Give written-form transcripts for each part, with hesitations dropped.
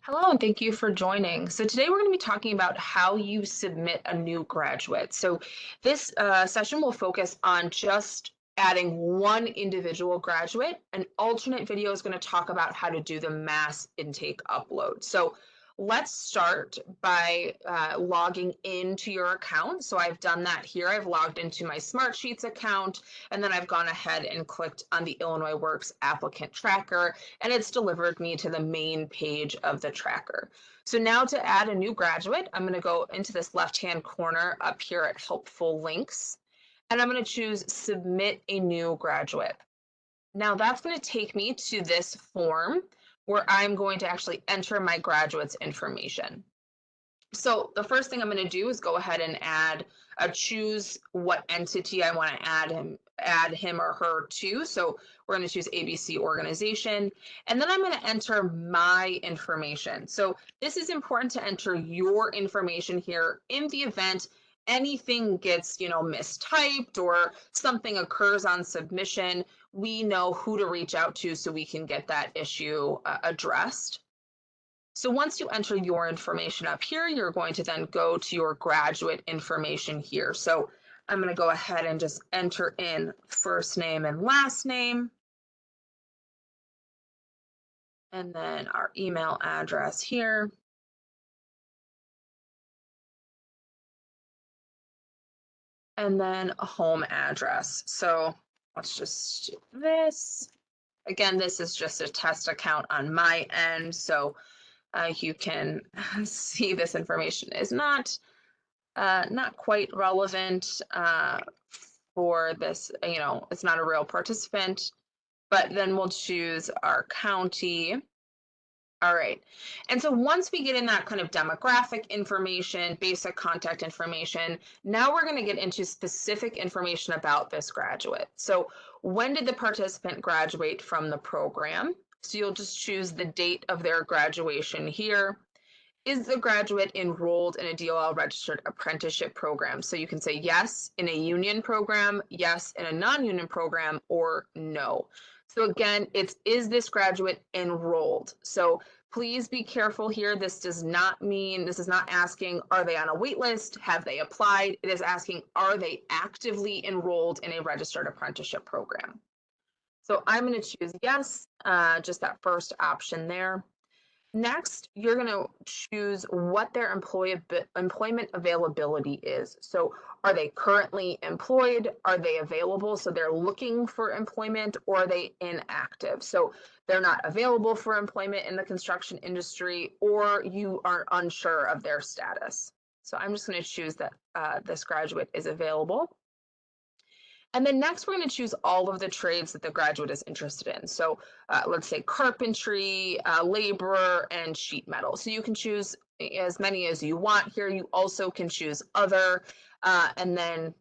Hello, and thank you for joining. So today we're going to be talking about how you submit a new graduate. So this session will focus on just adding one individual graduate. An alternate video is going to talk about how to do the mass intake upload. So let's start by logging into your account. So I've done that here. I've logged into my Smartsheets account, and then I've gone ahead and clicked on the Illinois Works applicant tracker, and it's delivered me to the main page of the tracker. So now to add a new graduate, I'm going to go into this left-hand corner up here at helpful links, and I'm going to choose submit a new graduate. Now that's going to take me to this form where I'm going to actually enter my graduate's information. So the first thing I'm going to do is go ahead and choose what entity I want to add him or her to. So we're going to choose ABC organization, and then I'm going to enter my information. So this is important to enter your information here in the event anything gets, mistyped or something occurs on submission. We know who to reach out to so we can get that issue addressed. So once you enter your information up here, you're going to then go to your graduate information here. So I'm going to go ahead and just enter in first name and last name, and then our email address here. And then a home address. So let's just do this. Again, this is just a test account on my end. So you can see this information is not quite relevant for this, it's not a real participant, but then we'll choose our county. All right. And so once we get in that kind of demographic information, basic contact information, now we're going to get into specific information about this graduate. So when did the participant graduate from the program? So you'll just choose the date of their graduation here. Is the graduate enrolled in a DOL registered apprenticeship program? So you can say yes in a union program, yes in a non-union program, or no. So again, is this graduate enrolled? So please be careful here. This is not asking, are they on a wait list? Have they applied? It is asking, are they actively enrolled in a registered apprenticeship program? So I'm going to choose yes, just that first option there. Next, you're going to choose what their employment availability is. So are they currently employed? Are they available? So they're looking for employment, or are they inactive? So they're not available for employment in the construction industry, or you are unsure of their status. So I'm just going to choose that this graduate is available. And then next, we're going to choose all of the trades that the graduate is interested in. So let's say carpentry, labor, and sheet metal. So you can choose as many as you want here. You also can choose other, and then,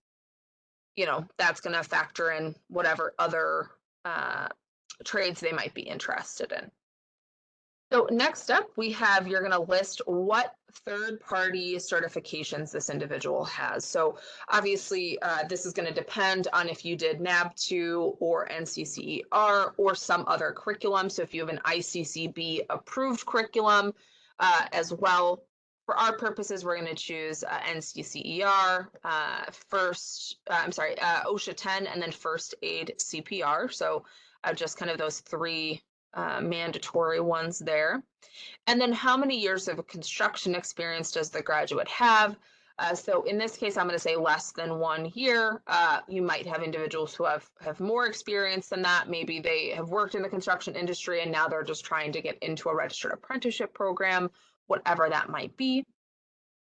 that's going to factor in whatever other trades they might be interested in. So next up, you're going to list what third-party certifications this individual has. So obviously, this is going to depend on if you did NAB2 or NCCER or some other curriculum. So if you have an ICCB approved curriculum as well, for our purposes, we're going to choose NCCER, OSHA 10, and then first aid CPR. So just kind of those three mandatory ones there. And then how many years of construction experience does the graduate have? So in this case, I'm going to say less than 1 year. You might have individuals who have more experience than that. Maybe they have worked in the construction industry and now they're just trying to get into a registered apprenticeship program, whatever that might be.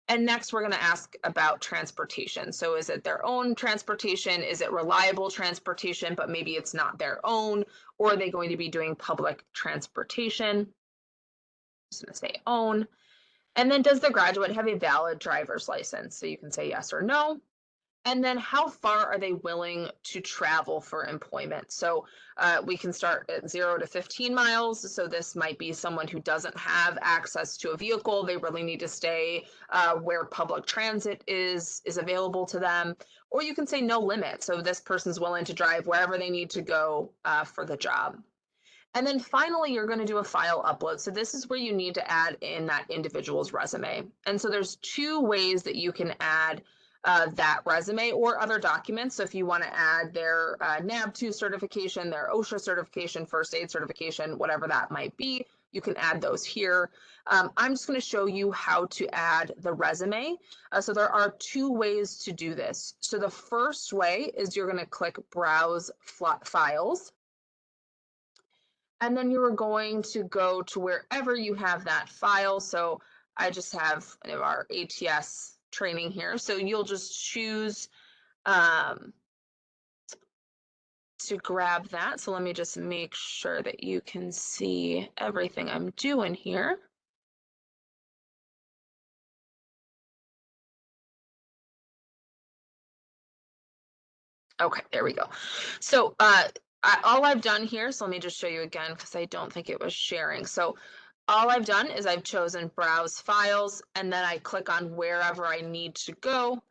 And next, we're going to ask about transportation. So is it their own transportation? Is it reliable transportation, but maybe it's not their own? Or are they going to be doing public transportation? I'm just going to say own. And then does the graduate have a valid driver's license? So you can say yes or no. And then how far are they willing to travel for employment? So we can start at 0 to 15 miles. So this might be someone who doesn't have access to a vehicle. They really need to stay where public transit is available to them. Or you can say no limit. So this person's willing to drive wherever they need to go for the job. And then finally, you're going to do a file upload. So this is where you need to add in that individual's resume. And so there's two ways that you can add that resume or other documents. So if you want to add their NAB2 certification, their OSHA certification, first aid certification, whatever that might be, you can add those here. I'm just going to show you how to add the resume. So there are two ways to do this. So the first way is you're going to click Browse Files. And then you are going to go to wherever you have that file. So I just have our ATS training here. So you'll just choose to grab that. So let me just make sure that you can see everything I'm doing here. Okay, there we go. So all I've done here, so let me just show you again because I don't think it was sharing. So all I've done is I've chosen Browse Files, and then I click on wherever I need to go,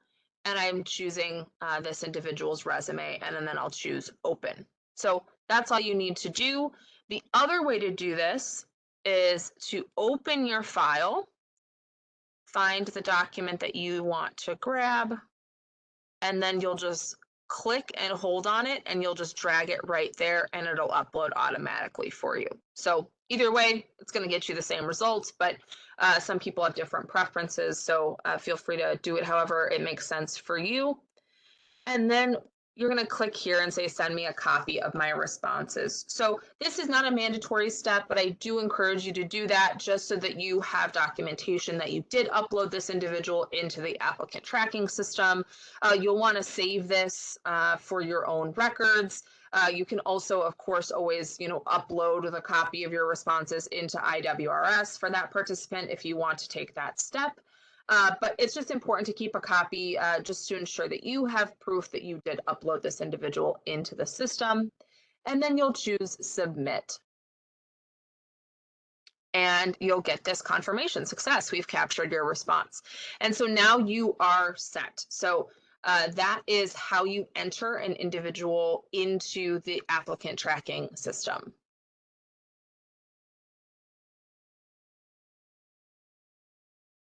and I'm choosing this individual's resume, and then I'll choose Open. So that's all you need to do. The other way to do this is to open your file, find the document that you want to grab, and then you'll just click and hold on it, and you'll just drag it right there, and it'll upload automatically for you. So either way, it's going to get you the same results, but some people have different preferences, so feel free to do it however it makes sense for you. And then you're going to click here and say, send me a copy of my responses. So this is not a mandatory step, but I do encourage you to do that just so that you have documentation that you did upload this individual into the applicant tracking system. You'll want to save this for your own records. You can also, of course, always, upload the copy of your responses into IWRS for that participant if you want to take that step. But it's just important to keep a copy just to ensure that you have proof that you did upload this individual into the system. And then you'll choose Submit. And you'll get this confirmation success. We've captured your response. And so now you are set. So that is how you enter an individual into the applicant tracking system.